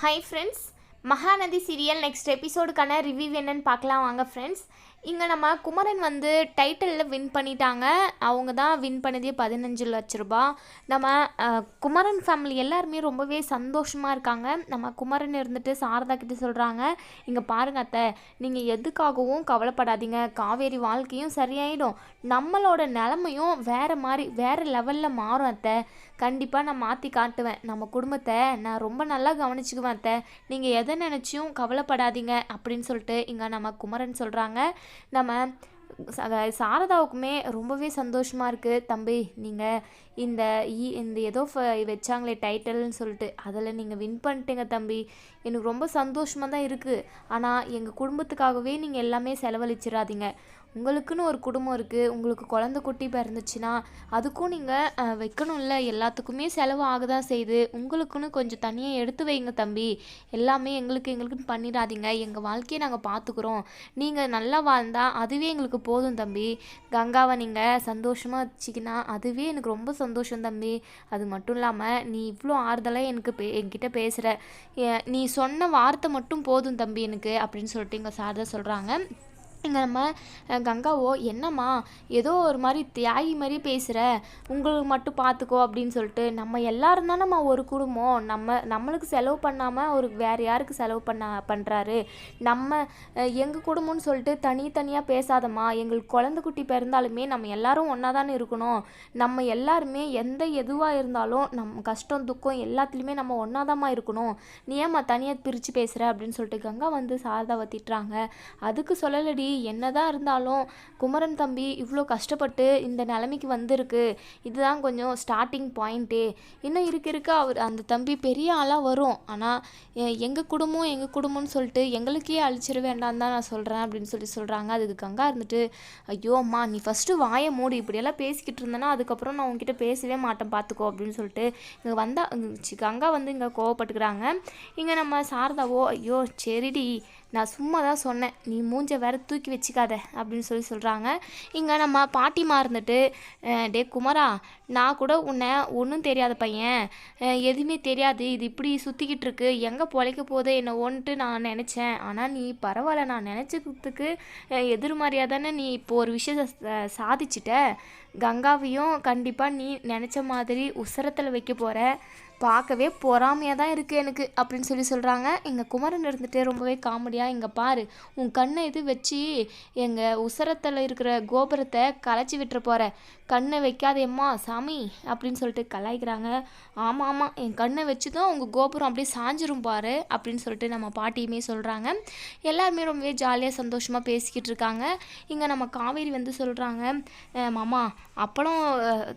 Hi friends, Mahanadi serial next எபிசோடுக்கான review என்னன்னு பார்க்கலாம் வாங்க ஃப்ரெண்ட்ஸ். இங்கே நம்ம குமரன் வந்து டைட்டிலில் வின் பண்ணிட்டாங்க. அவங்க தான் வின் பண்ணதே 15 லட்ச ரூபா. நம்ம குமரன் ஃபேமிலி எல்லாருமே ரொம்பவே சந்தோஷமாக இருக்காங்க. நம்ம குமரன் இருந்துட்டு சாரதா கிட்ட சொல்கிறாங்க, இங்கே பாருங்க அத்தை, நீங்கள் எதுக்காகவும் கவலைப்படாதீங்க, காவேரி வாழ்க்கையும் சரியாயிடும், நம்மளோட நிலமையும் வேறு லெவலில் மாறும் அத்தை, கண்டிப்பாக நான் மாற்றி காட்டுவேன், நம்ம குடும்பத்தை நான் ரொம்ப நல்லா கவனிச்சுக்குவேன் அத்தை, நீங்கள் எதை நினச்சியும் கவலைப்படாதீங்க அப்படின்னு சொல்லிட்டு இங்கே நம்ம குமரன் சொல்கிறாங்க. நம்ம சாரதாவுக்குமே ரொம்பவே சந்தோஷமாக இருக்குது. தம்பி, நீங்கள் இந்த இந்த ஏதோ வச்சாங்களே டைட்டில்னு சொல்லிட்டு அதில் நீங்கள் வின் பண்ணிட்டீங்க தம்பி, எனக்கு ரொம்ப சந்தோஷமாக தான் இருக்குது. ஆனால் எங்கள் குடும்பத்துக்காகவே நீங்கள் எல்லாமே செலவழிச்சிடாதீங்க. உங்களுக்குன்னு ஒரு குடும்பம் இருக்குது, உங்களுக்கு குழந்தை குட்டி பிறந்துச்சுன்னா அதுக்கும் நீங்கள் வைக்கணும்ல, எல்லாத்துக்குமே செலவு ஆகதான் செய்யுது, உங்களுக்குன்னு கொஞ்சம் தனியாக எடுத்து வைங்க தம்பி, எல்லாமே எங்களுக்குன்னு பண்ணிடாதீங்க, எங்கள் வாழ்க்கையை நாங்கள் பார்த்துக்குறோம், நீங்கள் நல்லா வாழ்ந்தால் அதுவே எங்களுக்கு போதும் தம்பி, கங்காவை நீங்கள் சந்தோஷமாக வச்சிக்கினா அதுவே எனக்கு ரொம்ப சந்தோஷம் தம்பி, அது மட்டும் இல்லாமல் நீ இவ்வளோ ஆறுதலாக என்கிட்ட பேசுகிற, நீ சொன்ன வார்த்தை மட்டும் போதும் தம்பி எனக்கு அப்படின்னு சொல்லிட்டு எங்கள் சாரதா சொல்கிறாங்க. இங்கே நம்ம கங்காவோ, என்னம்மா ஏதோ ஒரு மாதிரி தியாகி மாதிரி பேசுகிற, உங்களுக்கு மட்டும் பார்த்துக்கோ அப்படின்னு சொல்லிட்டு, நம்ம எல்லாரும் தான் நம்ம ஒரு குடும்பம், நம்மளுக்கு செலவு பண்ணாமல் ஒரு வேறு யாருக்கு செலவு பண்ணுறாரு, நம்ம எங்கள் குடும்பம்னு சொல்லிட்டு தனித்தனியாக பேசாதம்மா, எங்களுக்கு குழந்தை குட்டி பிறந்தாலுமே நம்ம எல்லாரும் ஒன்றா தானே இருக்கணும், நம்ம எல்லாருமே எதுவாக இருந்தாலும் நம்ம கஷ்டம் துக்கம் எல்லாத்துலேயுமே நம்ம ஒன்றா தான்மா இருக்கணும், நீ ஏம்மா தனியாக பிரித்து பேசுகிற அப்படின்னு சொல்லிட்டு கங்கா வந்து சாரதாவை திட்டுறாங்க. அதுக்கு சொல்லலடி, என்னதான் இருந்தாலும் குமரன் தம்பி இவ்வளோ கஷ்டப்பட்டு இந்த நிலைமைக்கு வந்திருக்கு, இதுதான் கொஞ்சம் ஸ்டார்டிங் பாயிண்ட்டே, இன்னும் இருக்க அவர் அந்த தம்பி பெரிய ஆளாக வரும், ஆனால் எங்கள் குடும்பம்னு சொல்லிட்டு எங்களுக்கே அழிச்சிட வேண்டாம் தான் நான் சொல்கிறேன் அப்படின்னு சொல்கிறாங்க. அதுக்கு கங்கா இருந்துட்டு, ஐயோ அம்மா, நீ ஃபஸ்ட்டு வாயை மூடி, இப்படியெல்லாம் பேசிக்கிட்டு இருந்தேன்னா அதுக்கப்புறம் நான் உங்ககிட்ட பேசவே மாட்டேன் பார்த்துக்கோ அப்படின்னு சொல்லிட்டு இங்கே கங்கா வந்து இங்கே கோவப்பட்டுக்கிறாங்க. இங்கே நம்ம சாரதாவோ, ஐயோ சரிடி, நான் சும்மா தான் சொன்னேன், நீ மூஞ்ச வேறு தூக்கி வச்சுக்காத அப்படின்னு சொல்கிறாங்க. இங்கே நம்ம பாட்டிமா இருந்துட்டு, டே குமரா, நான் கூட உன்னை ஒன்றும் தெரியாத பையன், எதுவுமே தெரியாது, இது இப்படி சுற்றிக்கிட்டு இருக்கு, எங்கே பொழைக்க போதே என்ன ஒன்ட்டு நான் நினச்சேன், ஆனால் நீ பரவாயில்ல, நான் நினச்சதுக்கு எதிர்மறையாக தானே நீ இப்போ ஒரு விஷயத்தை சாதிச்சிட்ட, கங்காவையும் கண்டிப்பாக நீ நினச்ச மாதிரி உசரத்தில் வைக்க போகிற, பார்க்கவே பொறாமையாக தான் இருக்குது எனக்கு அப்படின்னு சொல்கிறாங்க. எங்கள் குமரன் இருந்துட்டு ரொம்பவே காமெடியாக, இங்கே பாரு, உன் கண்ணை இது வச்சு எங்கள் உசரத்தில் இருக்கிற கோபுரத்தை கலைச்சி விட்டுற போகிற, கண்ணை வைக்காதேம்மா சாமி அப்படின்னு சொல்லிட்டு கலாய்க்கிறாங்க. ஆமாம், என் கண்ணை வச்சு தான் உங்கள் கோபுரம் அப்படியே சாஞ்சிரும் பாரு அப்படின்னு சொல்லிட்டு நம்ம பாட்டியுமே சொல்கிறாங்க. எல்லாருமே ரொம்பவே ஜாலியாக சந்தோஷமாக பேசிக்கிட்டு இருக்காங்க. இங்கே நம்ம காவேரி வந்து சொல்கிறாங்க, மாமா, அப்பளம்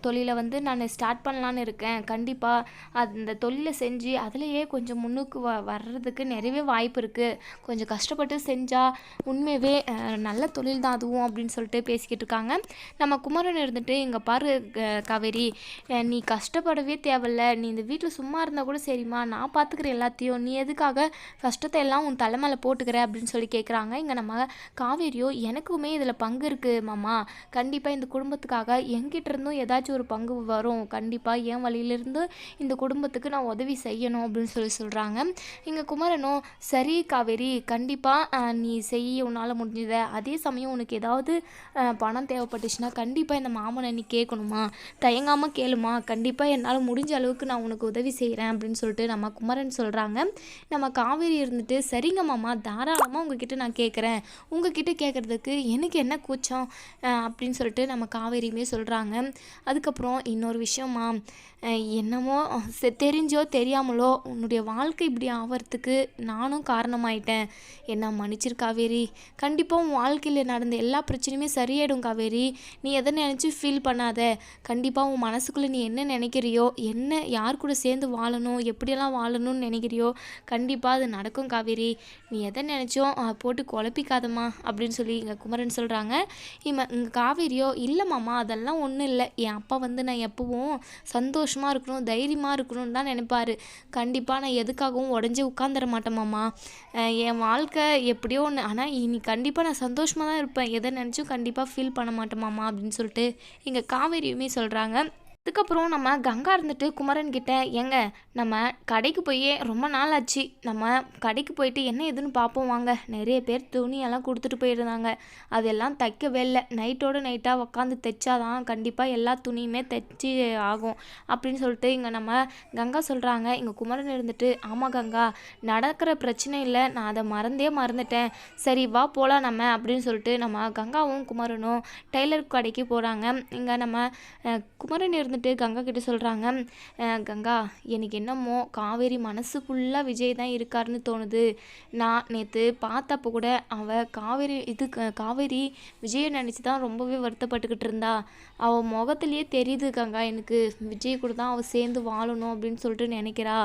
தொழிலை வந்து நான் ஸ்டார்ட் பண்ணலான்னு இருக்கேன், கண்டிப்பாக அந்த தொழிலை செஞ்சு அதிலேயே கொஞ்சம் முன்னுக்கு வர்றதுக்கு நிறையவே வாய்ப்பு இருக்குது, கொஞ்சம் கஷ்டப்பட்டு செஞ்சால் உண்மையவே நல்ல தொழில் தான் அதுவும் அப்படின்னு சொல்லிட்டு பேசிக்கிட்டு இருக்காங்க. நம்ம குமரன் இருந்துட்டு, இங்கே பாரு காவேரி, நீ கஷ்டப்படவே தேவையில்ல, நீ இந்த வீட்டில் சும்மா இருந்தால் கூட சரிம்மா, நான் பார்த்துக்கிறேன் எல்லாத்தையும், நீ எதுக்காக கஷ்டத்தை எல்லாம் உன் தலைமையில போட்டுக்கிற அப்படின்னு சொல்லி கேட்குறாங்க. இங்கே நம்ம காவேரியோ, எனக்குமே இதில் பங்கு இருக்குது மாமா, கண்டிப்பாக இந்த குடும்பத்துக்காக என்கிட்ட இருந்தும் ஏதாச்சும் ஒரு பங்கு வரும், கண்டிப்பாக என் வழியிலிருந்து இந்த குடும்பத்துக்கு நான் உதவி செய்யணும் அப்படின்னு சொல்கிறாங்க. இங்கே குமரனும், சரி காவேரி, கண்டிப்பாக நீ செய்ய உன்னால் முடிஞ்சதை, அதே சமயம் உனக்கு ஏதாவது பணம் தேவைப்பட்டுச்சுன்னா கண்டிப்பாக இந்த மாமனை நீ கேட்கணுமா, தயங்காமல் கேளுமா, கண்டிப்பாக என்னால் முடிஞ்ச அளவுக்கு நான் உனக்கு உதவி செய்கிறேன் அப்படின்னு சொல்லிட்டு நம்ம குமரன் சொல்கிறாங்க. நம்ம காவேரி இருந்துட்டு, சரிங்க மாமா, தாராளமாக உங்ககிட்ட நான் கேட்குறேன், உங்ககிட்ட கேட்குறதுக்கு எனக்கு என்ன கூச்சம் அப்படின்னு சொல்லிட்டு நம்ம காவேரியுமே சொல்கிறாங்க. அதுக்கப்புறம் இன்னொரு விஷயமா, என்னமோ தெரிஞ்சோ தெரியாமலோ உன்னுடைய வாழ்க்கை இப்படி ஆகிறதுக்கு நானும் காரணமாயிட்டேன், என்ன மன்னிச்சிரு காவேரி, கண்டிப்பாக உன் வாழ்க்கையில் நடந்த எல்லா பிரச்சனையுமே சரியாயிடும் காவேரி, நீ எதை நினச்சி ஃபீல் பண்ணாத, கண்டிப்பாக உன் மனசுக்குள்ளே நீ என்ன நினைக்கிறியோ, என்ன யார் கூட சேர்ந்து வாழணும், எப்படியெல்லாம் வாழணும்னு நினைக்கிறியோ, கண்டிப்பாக அது நடக்கும் காவேரி, நீ எதை நினச்சோ போட்டு குழப்பிக்காதம்மா அப்படின்னு சொல்லி இங்கே குமரன் சொல்கிறாங்க. இங்கே காவேரியோ, இல்லை மாமா, அதெல்லாம் ஒன்றும் இல்லை, என் அப்பா வந்து நான் எப்பவும் சந்தோஷமாக இருக்கணும், தைரியமாக இருக்கணும்னு தான் நினைப்பார், கண்டிப்பாக நான் எதுக்காகவும் உடஞ்சி உட்காந்துட மாட்டேமாம்மா, என் வாழ்க்கை எப்படியோ ஒன்று, ஆனால் இனி கண்டிப்பாக நான் சந்தோஷமாக தான் இருப்பேன், எதை நினச்சும் கண்டிப்பாக ஃபீல் பண்ண மாட்டேமாம்மா அப்படின்னு சொல்லிட்டு இங்கே காவேரியுமே சொல்கிறாங்க. அதுக்கப்புறம் நம்ம கங்கா இருந்துட்டு குமரன் கிட்ட, ஏங்க நம்ம கடைக்கு போயே ரொம்ப நாள் ஆச்சு, நம்ம கடைக்கு போயிட்டு என்ன ஏதுன்னு பார்ப்போம் வாங்க. நிறைய பேர் துணியெல்லாம் கொடுத்துட்டு போயிருந்தாங்க, அதெல்லாம் தைக்கவே இல்லை. நைட்டோட நைட்டாக உட்காந்து தைச்சாதான் கண்டிப்பாக எல்லா துணியுமே தைச்சி ஆகும் அப்படின்னு சொல்லிட்டு இங்கே நம்ம கங்கா சொல்கிறாங்க. இங்கே குமரன் இருந்துட்டு, ஆமாம் கங்கா, நடக்கிற பிரச்சனை இல்லை, நான் அதை மறந்துட்டேன், சரி வா போகலாம் நம்ம அப்படின்னு சொல்லிட்டு நம்ம கங்காவும் குமரனும் டெய்லர் கடைக்கு போகிறாங்க. இங்கே நம்ம குமரன் இருந்துட்டு கங்கா கிட்ட சொல்கிறாங்க, கங்கா எனக்கு என்னமோ காவேரி மனசு ஃபுல்லாக விஜய் தான் இருக்காருன்னு தோணுது. நான் நேற்று பார்த்தப்போ கூட காவேரி விஜயை நினச்சி தான் ரொம்பவே வருத்தப்பட்டுக்கிட்டு இருந்தா. அவள் முகத்துலேயே தெரியுது கங்கா, எனக்கு விஜய் கூட தான் அவள் சேர்ந்து வாழணும் அப்படின்னு சொல்லிட்டு நினைக்கிறா.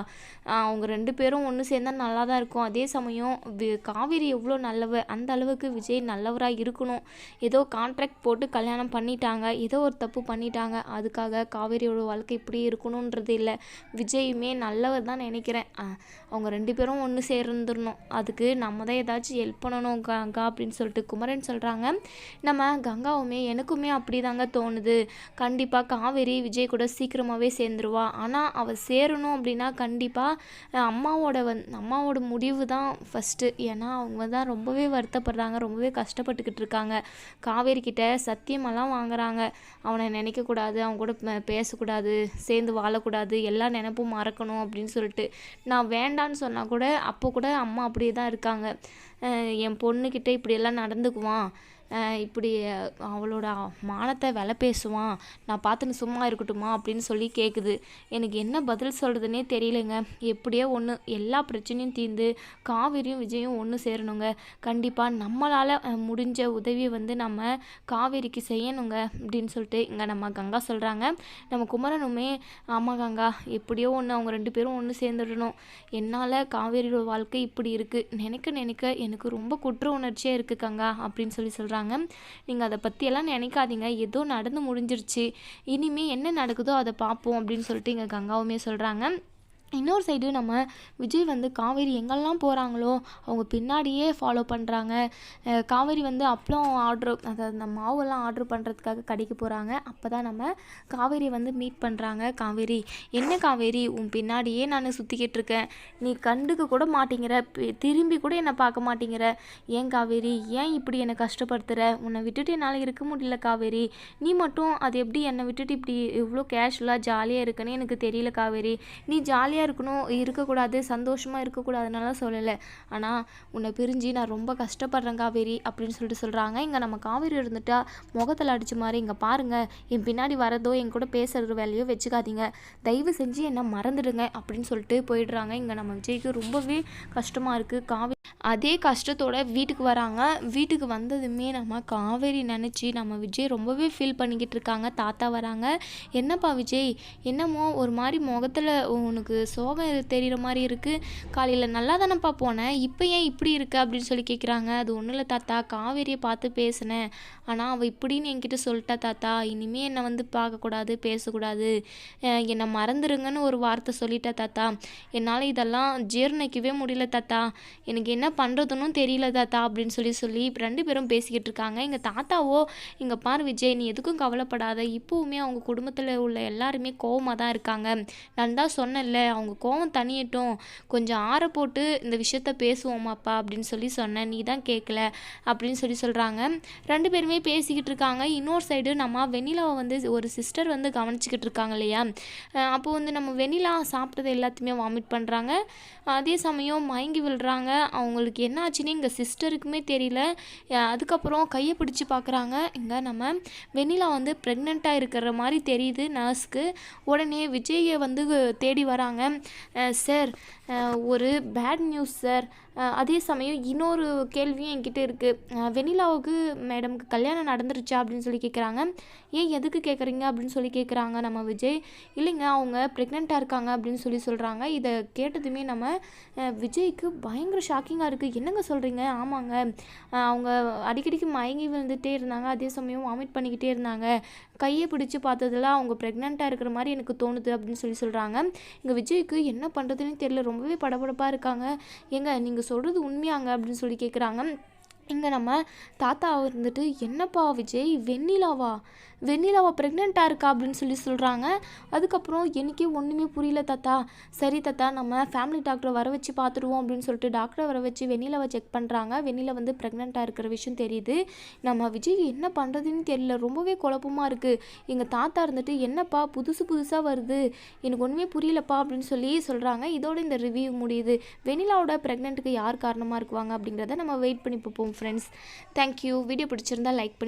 அவங்க 2 பேரும் ஒன்று சேர்ந்தால் நல்லா தான் இருக்கும். அதே சமயம் காவேரி எவ்வளோ நல்லவ, அந்த அளவுக்கு விஜய் நல்லவராக இருக்கணும். ஏதோ கான்ட்ராக்ட் போட்டு கல்யாணம் பண்ணிட்டாங்க, ஏதோ ஒரு தப்பு பண்ணிட்டாங்க, அதுக்காக காவேரியோட வாழ்க்கை இப்படி இருக்கணுன்றது இல்லை. விஜயுமே நல்லவர் தான் நினைக்கிறேன். அவங்க 2 பேரும் ஒன்று சேர்ந்துடணும், அதுக்கு நம்ம தான் ஏதாச்சும் ஹெல்ப் பண்ணணும் கங்கா அப்படின்னு சொல்லிட்டு குமரன் சொல்கிறாங்க. நம்ம கங்காவுமே எனக்குமே அப்படி தாங்க தோணுது. கண்டிப்பாக காவேரி விஜய் கூட சீக்கிரமாகவே சேர்ந்துருவா. ஆனால் அவள் சேரணும் அப்படின்னா கண்டிப்பாக அம்மாவோட முடிவு தான் ஃபஸ்ட்டு. ஏன்னா அவங்க தான் ரொம்பவே வருத்தப்படுறாங்க, ரொம்பவே கஷ்டப்பட்டுக்கிட்டு இருக்காங்க. காவேரி கிட்ட சத்தியமெல்லாம் வாங்குறாங்க, அவனை நினைக்கக்கூடாது, அவன் கூட பேசக்கூடாது, சேர்ந்து வாழக்கூடாது, எல்லா நினைப்பும் மறக்கணும் அப்படின்னு சொல்லிட்டு. நான் வேண்டான்னு சொன்னால் கூட அப்போ கூட அம்மா அப்படியே தான் இருக்காங்க. என் பொண்ணுக்கிட்ட இப்படியெல்லாம் நடந்துக்குவான், இப்படி அவளோட மானத்தை விலை பேசுவான், நான் பார்த்துன்னு சும்மா இருக்கட்டுமா அப்படின்னு சொல்லி கேட்குது. எனக்கு என்ன பதில் சொல்கிறதுனே தெரியலைங்க. எப்படியோ ஒன்று எல்லா பிரச்சனையும் தீர்ந்து காவேரியும் விஜயும் ஒன்று சேரணுங்க. கண்டிப்பாக நம்மளால் முடிஞ்ச உதவியை நம்ம காவேரிக்கு செய்யணுங்க அப்படின்னு சொல்லிட்டு இங்கே நம்ம கங்கா சொல்கிறாங்க. நம்ம குமரனுமே, ஆமாம் கங்கா, எப்படியோ ஒன்று அவங்க 2 பேரும் ஒன்று சேர்ந்துடணும். என்னால் காவேரியோட வாழ்க்கை இப்படி இருக்குது நினைக்க எனக்கு ரொம்ப குற்ற உணர்ச்சியாக இருக்குது கங்கா அப்படின்னு சொல்கிறாங்க. நீங்கள் அதை பற்றியெல்லாம் நினைக்காதீங்க, ஏதோ நடந்து முடிஞ்சிருச்சு, இனிமேல் என்ன நடக்குதோ அதை பார்ப்போம் அப்படின்னு சொல்லிட்டு இங்கே கங்காவுமே சொல்கிறாங்க. இன்னொரு சைடு நம்ம விஜய் காவேரி எங்கெல்லாம் போகிறாங்களோ அவங்க பின்னாடியே ஃபாலோ பண்ணுறாங்க. காவேரி அப்பளம் அதாவது இந்த மாவெல்லாம் ஆர்டர் பண்ணுறதுக்காக கடைக்கு போகிறாங்க. அப்போ தான் நம்ம காவேரி மீட் பண்ணுறாங்க. காவேரி, என்ன காவேரி, உன் பின்னாடியே நான் சுற்றிக்கிட்டு இருக்கேன், நீ கண்டுக்க கூட மாட்டேங்கிற, திரும்பி கூட என்னை பார்க்க மாட்டேங்கிற, ஏன் காவேரி, ஏன் இப்படி என்னை கஷ்டப்படுத்துகிற, உன்னை விட்டுட்டு என்னால் இருக்க முடியல காவேரி, நீ மட்டும் அது எப்படி என்னை விட்டுட்டு இப்படி இவ்வளோ கேஷுவலாக ஜாலியாக இருக்குன்னு எனக்கு தெரியல காவேரி, நீ ஜாலியாக இருக்கக்கூடாது, சந்தோஷமாக இருக்கக்கூடாதுனால சொல்லலை, ஆனால் உன்னை பிரிஞ்சு நான் ரொம்ப கஷ்டப்படுறேன் காவேரி அப்படின்னு சொல்கிறாங்க. இங்கே நம்ம காவேரி இருந்துட்டா முகத்தில் அடித்த மாதிரி, இங்கே பாருங்கள், என் பின்னாடி வரதோ என் கூட பேசுகிற வேலையோ வச்சுக்காதீங்க, தயவு செஞ்சு என்னை மறந்துடுங்க அப்படின்னு சொல்லிட்டு போயிடுறாங்க. இங்கே நம்ம விஜய்க்கு ரொம்பவே கஷ்டமாக இருக்குது. காவேரி அதே கஷ்டத்தோட வீட்டுக்கு வராங்க. வீட்டுக்கு வந்ததுமே நம்ம காவேரி நினச்சி நம்ம விஜய் ரொம்பவே ஃபீல் பண்ணிக்கிட்டு இருக்காங்க. தாத்தா வராங்க. என்னப்பா விஜய், என்னமோ ஒரு மாதிரி முகத்தில் உனக்கு சோகம் தெரிகிற மாதிரி இருக்குது, காலையில் நல்லா தானேப்பா போனேன், இப்போ ஏன் இப்படி இருக்கு அப்படின்னு சொல்லி கேட்குறாங்க. அது ஒன்றும் இல்லை தாத்தா, காவேரியை பார்த்து பேசினேன், ஆனால் அவள் இப்படின்னு என்கிட்ட சொல்லிட்டா தாத்தா, இனிமேல் என்னை பார்க்கக்கூடாது, பேசக்கூடாது, என்னை மறந்துடுங்கன்னு ஒரு வார்த்தை சொல்லிட்டா தாத்தா, என்னால் இதெல்லாம் ஜீர்ணிக்கவே முடியல தாத்தா, எனக்கு என்ன பண்ணுறதுன்னு தெரியல தாத்தா அப்படின்னு சொல்லி 2 பேரும் பேசிக்கிட்டு இருக்காங்க. எங்கள் தாத்தாவோ, இங்கே பாரு விஜய், நீ எதுக்கும் கவலைப்படாத, இப்போவுமே அவங்க குடும்பத்தில் உள்ள எல்லாருமே கோவமாக தான் இருக்காங்க, நான் தான் சொன்னேன்ல, அவங்க கோவம் தனியட்டும், கொஞ்சம் ஆற போட்டு இந்த விஷயத்த பேசுவோமாப்பா அப்படின்னு சொல்லி சொன்னேன், நீ தான் கேட்கல அப்படின்னு சொல்கிறாங்க. 2 பேருமே பேசிக்கிட்டு இருக்காங்க. இன்னொரு சைடு நம்ம வெண்ணிலாவை ஒரு சிஸ்டர் கவனிச்சிக்கிட்டு இருக்காங்க இல்லையா, அப்போ நம்ம வெண்ணிலா சாப்பிட்டது எல்லாத்தையுமே வாமிட் பண்ணுறாங்க. அதே சமயம் மயங்கி விழுறாங்க. அவங்களுக்கு என்ன ஆச்சுன்னு எங்கள் சிஸ்டருக்குமே தெரியல. அதுக்கப்புறம் கையை பிடிச்சி பார்க்குறாங்க. இங்கே நம்ம வெண்ணிலா ப்ரெக்னெண்ட்டாக இருக்கிற மாதிரி தெரியுது நர்ஸ்க்கு. உடனே விஜயை தேடி வராங்க. சார், ஒரு பேட் நியூஸ் சார். அதே சமயம் இன்னொரு கேள்வியும் என்கிட்ட இருக்குது. வெண்ணிலாவுக்கு மேடம்க்கு கல்யாணம் நடந்துருச்சா அப்படின்னு சொல்லி கேட்குறாங்க. ஏன் எதுக்கு கேட்குறீங்க அப்படின்னு சொல்லி கேட்குறாங்க நம்ம விஜய். இல்லைங்க, அவங்க ப்ரெக்னெண்ட்டாக இருக்காங்க அப்படின்னு சொல்கிறாங்க. இதை கேட்டதுமே நம்ம விஜய்க்கு பயங்கர ஷாக்கிங்காக இருக்குது. என்னங்க சொல்கிறீங்க? ஆமாங்க, அவங்க அடிக்கடிக்கு மயங்கி விழுந்துகிட்டே இருந்தாங்க, அதே சமயம் வாமிட் பண்ணிக்கிட்டே இருந்தாங்க, கையை பிடிச்சி பார்த்ததில் அவங்க ப்ரெக்னெண்ட்டாக இருக்கிற மாதிரி எனக்கு தோணுது அப்படின்னு சொல்கிறாங்க. இங்கே விஜய்க்கு என்ன பண்ணுறதுன்னு தெரியல, ரொம்பவே படபடப்பாக இருக்காங்க. ஏங்க, நீங்கள் சொல்கிறது உண்மையாங்க அப்படின்னு சொல்லி கேட்குறாங்க. இங்கே நம்ம தாத்தா என்னப்பா விஜய், வெண்ணிலாவா? வெண்ணிலாவை ப்ரெக்னெண்ட்டாக இருக்கா அப்படின்னு சொல்கிறாங்க. அதுக்கப்புறம் எனக்கே ஒன்றுமே புரியல தாத்தா. சரி தாத்தா, நம்ம ஃபேமிலி டாக்டரை வர வச்சு பார்த்துடுவோம் அப்படின்னு சொல்லிட்டு டாக்டரை வர வச்சு வெண்ணிலாவை செக் பண்ணுறாங்க. வெண்ணிலா வந்து ப்ரெக்னெண்ட்டாக இருக்கிற விஷயம் தெரியுது. நம்ம விஜய் என்ன பண்ணுறதுன்னு தெரியல, ரொம்பவே குழப்பமாக இருக்குது. எங்கள் தாத்தா இருந்துட்டு என்னப்பா புதுசாக வருது, எனக்கு ஒன்றுமே புரியலப்பா அப்படின்னு சொல்கிறாங்க. இதோட இந்த ரிவ்யூ முடியுது. வெண்ணிலாவோட ப்ரெக்னென்ட்டுக்கு யார் காரணமாக இருக்குவாங்க அப்படிங்கிறத நம்ம வெயிட் பண்ணி பார்ப்போம் ஃப்ரெண்ட்ஸ். தேங்க்யூ. வீடியோ பிடிச்சிருந்தா லைக் பண்ணி